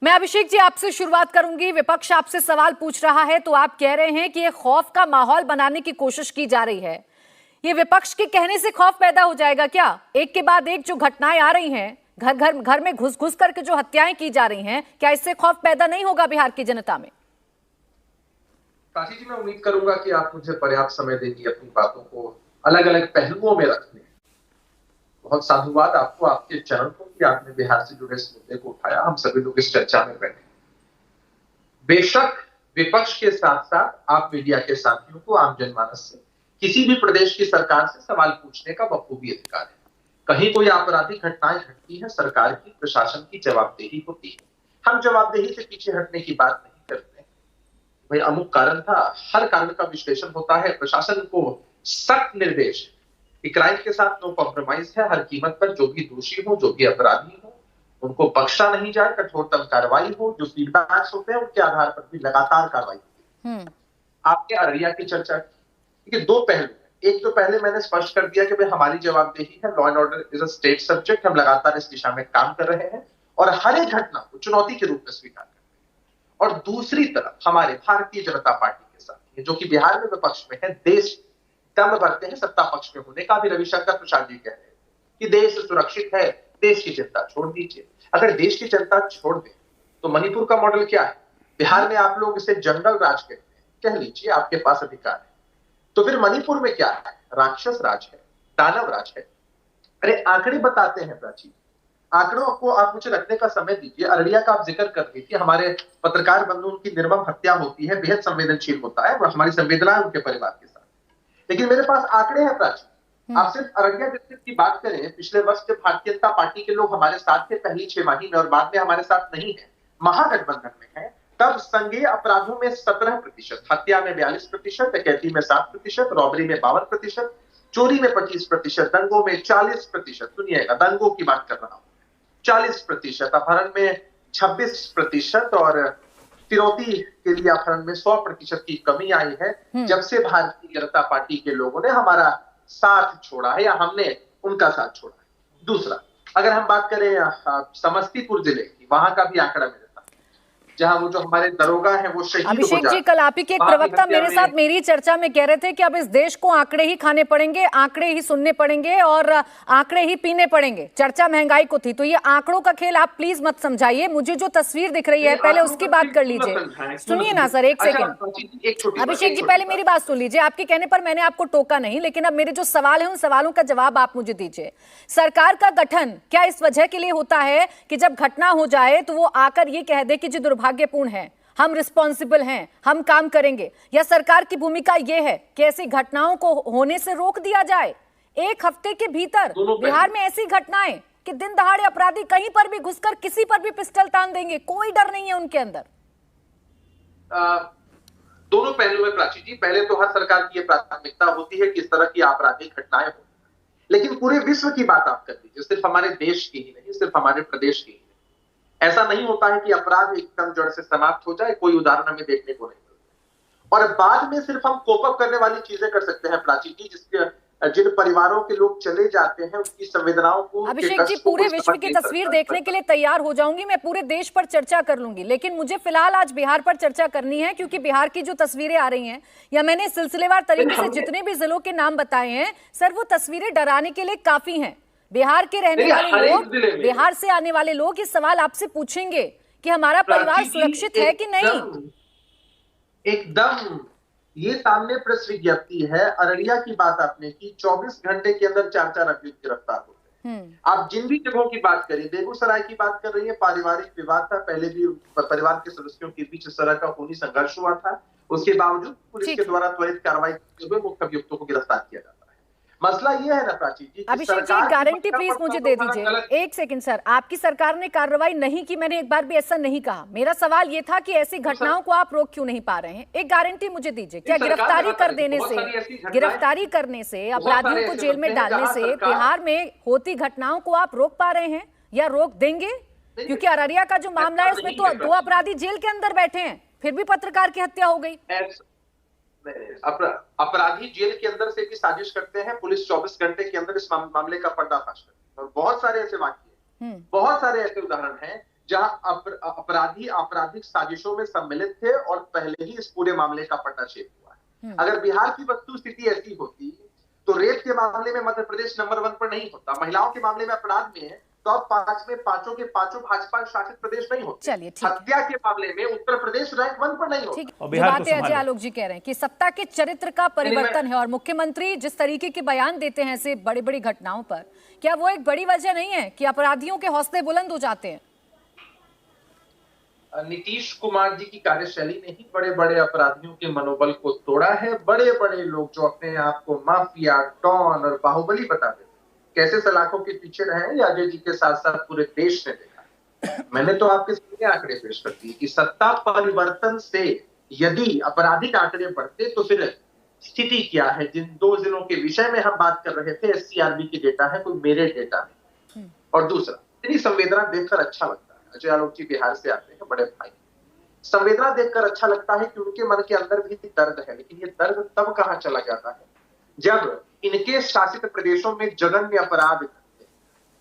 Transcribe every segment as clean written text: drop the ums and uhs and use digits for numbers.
मैं अभिषेक जी आपसे शुरुआत करूंगी। विपक्ष आपसे सवाल पूछ रहा है तो आप कह रहे हैं कि ये खौफ का माहौल बनाने की कोशिश की जा रही है। ये विपक्ष के कहने से खौफ पैदा हो जाएगा क्या? एक के बाद एक जो घटनाएं आ रही हैं, घर में घुस घुस करके जो हत्याएं की जा रही हैं, क्या इससे खौफ पैदा नहीं होगा बिहार की जनता में? काशी जी, मैं उम्मीद करूंगा कि आप मुझे पर्याप्त समय देंगी अपनी बातों को अलग अलग पहलुओं में रखने। बहुत साधुवाद आपको, आपके चरण को कि आपने बिहार से जुड़े इस मुद्दे को उठाया। हम सभी लोग इस चर्चा में बैठे। बेशक विपक्ष के साथ साथ आप मीडिया के साथियों को, आम जनमानस से, किसी भी प्रदेश की सरकार से सवाल पूछने का बखूबी अधिकार है। कहीं कोई आपराधिक घटनाएं घटती है, सरकार की, प्रशासन की जवाबदेही होती है। हम जवाबदेही से पीछे हटने की बात नहीं करते। भाई अमुक कारण था, हर कारण का विश्लेषण होता है। प्रशासन को सख्त निर्देश कि क्राइम के साथ नो कॉम्प्रोमाइज है। हर कीमत पर जो भी दोषी हो, जो भी अपराधी हो, उनको बख्शा नहीं जाए। कठोरतम कार्रवाई हो। जो फीडबैक्स होते हैं उनके आधार पर भी लगातार कार्रवाई होती है। आपने अररिया की चर्चा की। दो पहलू है। एक तो पहले मैंने स्पष्ट कर दिया कि भाई हमारी जवाबदेही है। Law and order is a state subject. हम लगातार इस दिशा में काम कर रहे हैं और हर एक घटना को चुनौती के रूप में स्वीकार करते हैं। और दूसरी तरफ हमारे भारतीय जनता पार्टी के साथ, जो कि बिहार में विपक्ष में है, देश दम भरते हैं सत्ता पक्ष में होने का भी। रविशंकर प्रसाद जी कह रहे हैं कि देश सुरक्षित है, देश की चिंता छोड़ दीजिए। अगर देश की चिंता छोड़ दें तो मणिपुर का मॉडल क्या है? बिहार में आप लोग इसे जंगल राज कहते हैं, कह लीजिए, आपके पास अधिकार है। तो फिर मणिपुर में क्या है? राक्षस राज है, दानव राज है। अरे आंकड़े बताते हैं प्राची। आंकड़ों को आप मुझे रखने का समय दीजिए। अररिया का आप जिक्र कर रही थी। हमारे पत्रकार बंधु, उनकी निर्मम हत्या होती है, बेहद संवेदनशील होता है और हमारी संवेदना है उनके परिवार के साथ। लेकिन मेरे पास आंकड़े हैं प्राची। आप सिर्फ अररिया डिस्ट्रिक्ट की बात करें, पिछले वर्ष जब भारतीय जनता पार्टी के लोग हमारे साथ थे पहली 6 माही में और बाद में हमारे साथ नहीं है, महागठबंधन में है, तब संज्ञेय अपराधों में 17%, हत्या में 42%, डकैती में 7%, रॉबरी में 52%, चोरी में 25%, दंगों में 40%। सुनिएगा, दंगों की बात कर रहा हूं, 40%, अपहरण में 26% और फिरौती के लिए अपहरण में 100% की कमी आई है जब से भारतीय जनता पार्टी के लोगों ने हमारा साथ छोड़ा है या हमने उनका साथ छोड़ा है। दूसरा, अगर हम बात करें समस्तीपुर जिले की, वहां का भी आंकड़ा मेरे साथ, जहां वो जो हमारे दरोगा हैं वो शहीद हो जाते। अभिषेक जी, कल आप ही के एक प्रवक्ता मेरे साथ मेरी चर्चा में कह रहे थे कि अब इस देश को आंकड़े ही खाने पड़ेंगे, आंकड़े ही सुनने पड़ेंगे और आंकड़े ही पीने पड़ेंगे। चर्चा महंगाई को थी, तो ये आंकड़ों का खेल आप प्लीज मत समझाइए। मुझे जो तस्वीर दिख रही है पहले उसकी बात कर लीजिए। सुनिए ना सर, एक सेकेंड। अभिषेक जी, पहले मेरी बात सुन लीजिए। आपके कहने पर मैंने आपको टोका नहीं, लेकिन अब मेरे जो सवाल है उन सवालों का जवाब आप मुझे दीजिए। सरकार का गठन क्या इस वजह के लिए होता है कि जब घटना हो जाए तो वो आकर ये कह दे कि जो दुर्भाग्यपूर्ण है, हम रिस्पॉन्सिबल हैं, हम काम करेंगे? या सरकार की भूमिका यह है कि ऐसी घटनाओं को होने से रोक दिया जाए? एक हफ्ते के भीतर बिहार में ऐसी घटनाएं कि दिन दहाड़े अपराधी कहीं पर भी घुसकर किसी पर भी पिस्टल तान देंगे, कोई डर नहीं है उनके अंदर। दोनों पहलू में प्राची जी। पहले तो हर सरकार की यह प्राथमिकता होती है कि इस तरह की आपराधिक घटनाएं हो, लेकिन पूरे विश्व की बात आप कर लीजिए, सिर्फ हमारे देश की ही नहीं, सिर्फ हमारे प्रदेश की ही। ऐसा नहीं होता है कि अपराध एकदम जड़ से समाप्त हो जाए। कोई उदाहरण हमें देखने को नहीं मिलता। और बाद में सिर्फ हम कोप अप करने वाली चीजें कर सकते हैं प्राची जी, जिन परिवारों के लोग चले जाते हैं उनकी संवेदनाओं को। अभिषेक जी, पूरे विश्व की तस्वीर देखने के लिए तैयार हो जाऊंगी, मैं पूरे देश पर चर्चा कर लूंगी, लेकिन मुझे फिलहाल आज बिहार पर चर्चा करनी है, क्योंकि बिहार की जो तस्वीरें आ रही हैं, या मैंने सिलसिलेवार तरीके से जितने भी जिलों के नाम बताए हैं सर, वो तस्वीरें डराने के लिए काफी हैं। बिहार के रहने वाले लोग, बिहार से आने वाले लोग ये सवाल आपसे पूछेंगे कि हमारा परिवार सुरक्षित है कि नहीं। एकदम ये सामने प्रेस विज्ञप्ति है। अररिया की बात आपने की, 24 घंटे के अंदर 4 अभियुक्त गिरफ्तार होते हैं। आप जिन भी जगहों की बात करें, बेगूसराय की बात कर रही है, पारिवारिक विवाद था, पहले भी परिवार के सदस्यों के बीच इस तरह का खूनी संघर्ष हुआ था, उसके बावजूद पुलिस के द्वारा त्वरित कार्रवाई करते हुए मुख्य अभियुक्तों को गिरफ्तार किया जाता है। मसला ये है ना प्राची जी, अभिषेक जी, गारंटी प्लीज मुझे दे दीजिए। एक सेकंड सर, आपकी सरकार ने कार्रवाई नहीं की, मैंने एक बार भी ऐसा नहीं कहा। मेरा सवाल ये था कि ऐसी घटनाओं को आप रोक क्यों नहीं पा रहे हैं? एक गारंटी मुझे दीजिए। क्या गिरफ्तारी करने से, अपराधियों को जेल में डालने से बिहार में होती घटनाओं को आप रोक पा रहे हैं या रोक देंगे? क्योंकि अररिया का जो मामला है उसमें तो 2 अपराधी जेल के अंदर बैठे हैं, फिर भी पत्रकार की हत्या हो गई। अपराधी जेल के अंदर से भी साजिश करते हैं, पुलिस 24 घंटे के अंदर इस मामले का पर्दाफाश करती है। और बहुत सारे ऐसे वाक्य, बहुत सारे ऐसे उदाहरण हैं जहां अपराधी आपराधिक साजिशों में सम्मिलित थे और पहले ही इस पूरे मामले का पटाक्षेप हुआ है। अगर बिहार की वस्तुस्थिति ऐसी होती तो रेप के मामले में मध्य प्रदेश नंबर 1 पर नहीं होता, महिलाओं के मामले में अपराध में है तो अब पांचों के पांचों भाजपा शासित प्रदेश नहीं होते। चलिए हत्या के मामले में उत्तर प्रदेश रैंक 1 पर नहीं होता। जो बातें अजय आलोक जी कह रहे हैं कि सत्ता के चरित्र का परिवर्तन है और मुख्यमंत्री जिस तरीके के बयान देते हैं ऐसे बड़ी बड़ी घटनाओं पर, क्या वो एक बड़ी वजह नहीं है कि अपराधियों के हौसले बुलंद हो जाते हैं? नीतीश कुमार जी की कार्यशैली ने ही बड़े बड़े अपराधियों के मनोबल को तोड़ा है। बड़े बड़े लोग जो अपने आप को माफिया, डॉन और बाहुबली बताते थे, कैसे सलाखों के पीछे रहे, या अजय जी के साथ साथ पूरे देश ने देखा। मैंने तो आपके सामने आंकड़े पेश कर दिए कि सत्ता परिवर्तन से यदि आपराधिक आंकड़े बढ़ते तो फिर स्थिति क्या है। जिन 2 जिलों के विषय में हम बात कर रहे थे, एससीआरबी की डेटा है, कोई मेरे डेटा है। और दूसरा, इतनी संवेदना देखकर अच्छा लगता है। अजय आलोक जी बिहार से आते हैं, बड़े भाई, संवेदना देखकर अच्छा लगता है कि उनके मन के अंदर भी दर्द है। लेकिन ये दर्द तब कहां चला जाता है जब इनके शासित प्रदेशों में जघन्य अपराध घटते,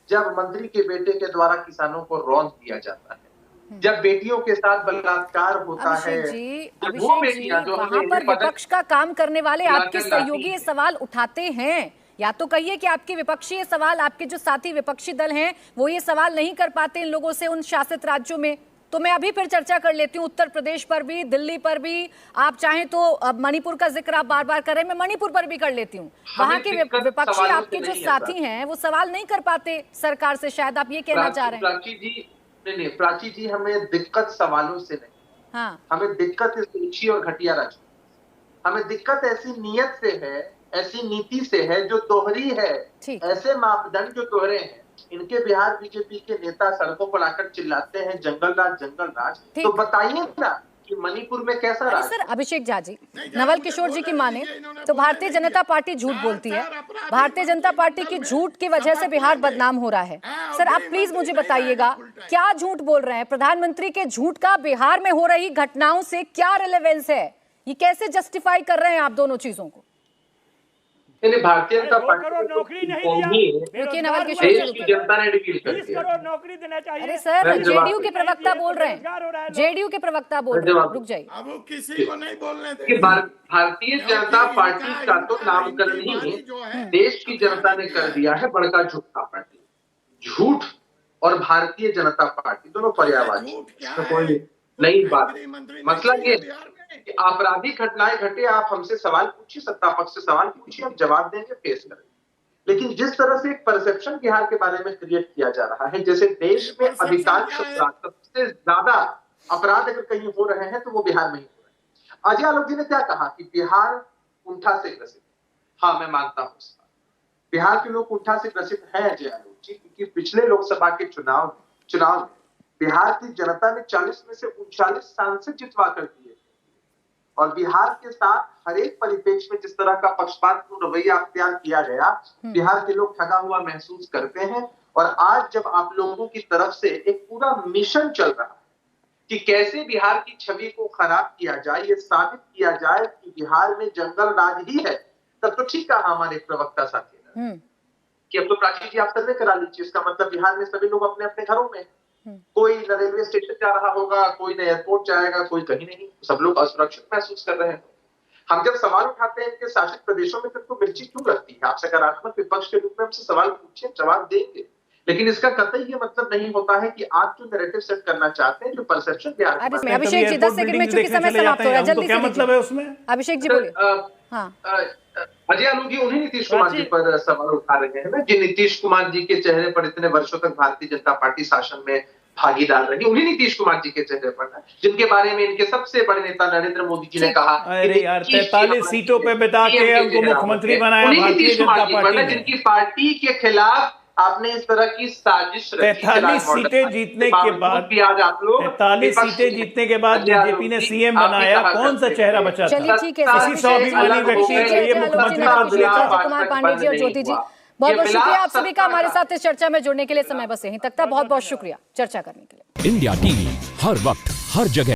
जब मंत्री के बेटे के द्वारा किसानों को रौंद दिया जाता है, जब बेटियों के साथ बलात्कार होता है। अभिषेक जी, वहां पर विपक्ष का काम करने वाले आपके सहयोगी ये सवाल उठाते हैं, या तो कहिए कि आपके विपक्षी ये सवाल, आपके जो साथी विपक्षी दल हैं वो ये सवाल नहीं कर पाते इन लोगों से उन शासित राज्यों में। तो मैं अभी फिर चर्चा कर लेती हूँ, उत्तर प्रदेश पर भी, दिल्ली पर भी, आप चाहें तो मणिपुर का जिक्र आप बार बार कर रहे हैं, मैं मणिपुर पर भी कर लेती हूँ। वहां के विपक्षी आपके जो साथी हैं वो सवाल नहीं कर पाते सरकार से, शायद आप ये कहना चाह रहे हैं। प्राची जी, हमें दिक्कत सवालों से नहीं, हाँ, हमें दिक्कत इस ऊंची और घटिया राजनीति, हमें दिक्कत ऐसी नीयत से है, ऐसी नीति से है जो दोहरी है, ऐसे मापदंड जो दोहरे हैं। इनके बिहार बीजेपी के नेता सड़कों पर आकर चिल्लाते हैं जंगल राज। तो बताइए ना कि मणिपुर में कैसा राज। सर अभिषेक झा जी, नवल किशोर जी की माने तो भारतीय जनता पार्टी झूठ बोलती है, भारतीय जनता पार्टी की झूठ की वजह से बिहार बदनाम हो रहा है। सर आप प्लीज मुझे बताइएगा क्या झूठ बोल रहे हैं? प्रधानमंत्री के झूठ का बिहार में हो रही घटनाओं से क्या रिलेवेंस है? ये कैसे जस्टिफाई कर रहे हैं आप दोनों चीजों को? भारतीय जनता पार्टी नौकरी नहीं देश की जनता ने रिवील कर दिया। नौकरी देना चाहिए। अरे सर, जेडीयू के प्रवक्ता बोल रहे हैं, जेडीयू के प्रवक्ता बोल रहे हैं, रुक जाइए। अब वो किसी को नहीं बोलने देंगे। भारतीय जनता पार्टी का तो नामकरण ही देश की जनता ने कर दिया है बड़का झूठा पार्टी। झूठ और भारतीय जनता पार्टी दोनों पर्यायवाची, तो कोई नई बात। मसला ये कि आपराधिक घटनाएं घटे, आप हमसे सवाल पूछिए, सत्ता पक्ष से सवाल पूछिए, हम जवाब देंगे, फेस करेंगे। लेकिन जिस तरह से एक परसेप्शन बिहार के बारे में क्रिएट किया जा रहा है, जैसे देश में अधिकांश अपराध, सबसे ज्यादा अपराध अगर कहीं हो रहे हैं तो वो बिहार में ही हो रहे हैं। अजय आलोक जी ने क्या कहा कि बिहार कुंठा से ग्रसित। हाँ, मैं मानता हूँ बिहार के लोग कुंठा से ग्रसित हैं अजय आलोक जी, क्योंकि पिछले लोकसभा के चुनाव में बिहार की जनता ने 40 में से 39 सांसद जितवा कर दिए और बिहार के साथ हर एक परिप्रेक्ष्य में जिस तरह का पक्षपातपूर्ण रवैया अख्तियार किया गया, बिहार के लोग ठगा हुआ महसूस करते हैं। और आज जब आप लोगों की तरफ से एक पूरा मिशन चल रहा है कि कैसे बिहार की छवि को खराब किया जाए, ये साबित किया जाए कि बिहार में जंगल राज ही है, तब तो ठीक कहा हमारे प्रवक्ता साथी ने कि अब तो प्राची जी आप सर्वे करा लीजिए। इसका मतलब बिहार में सभी लोग अपने अपने घरों में, कोई न रेलवे स्टेशन जा रहा होगा, कोई न एयरपोर्ट जाएगा, कोई कहीं नहीं, सब लोग असुरक्षित महसूस कर रहे हैं। हम जब सवाल उठाते हैं कि शासित प्रदेशों में फिर तो मिर्ची क्यों लगती है, आप सकारात्मक विपक्ष के रूप में हमसे सवाल पूछिए, जवाब देंगे। लेकिन इसका कतई ये मतलब नहीं होता है कि आप जो नैरेटिव सेट करना चाहते हैं, जो परसेप्शन अभिषेक जी 10 सेकंड में चूंकि समय समाप्त हो रहा है, जल्दी से मतलब है उसमें अभिषेक जी बोलिए। अजय आलोक जी उन्हीं नीतीश कुमार जी पर सवाल उठा रहे हैं ना, जिन नीतीश कुमार जी के चेहरे पर इतने वर्षों तक भारतीय जनता पार्टी शासन में भागीदार रही, उन्हीं नीतीश कुमार जी के चेहरे पर, जिनके बारे में इनके सबसे बड़े नेता नरेंद्र मोदी जी ने कहा, अरे यार 43 सीटों पे बिता के उनको मुख्यमंत्री बनाया भारतीय जनता पार्टी ने, जिनकी पार्टी के खिलाफ आपने इस तरह की साजिश रची। 43 सीटें जीतने के बाद, 43 सीटें जीतने के बाद बीजेपी ने सीएम बनाया, कौन सा चेहरा बचा था? चलिए ठीक है, किसी स्वाभिमानी व्यक्ति के लिए मुख्यमंत्री पद लेता। कुमार पांडे जी और ज्योति जी, बहुत बहुत शुक्रिया आप सभी का हमारे साथ इस चर्चा में जुड़ने के लिए। समय बस यहीं तक था, बहुत बहुत शुक्रिया चर्चा करने के लिए। इंडिया टीवी हर वक्त हर जगह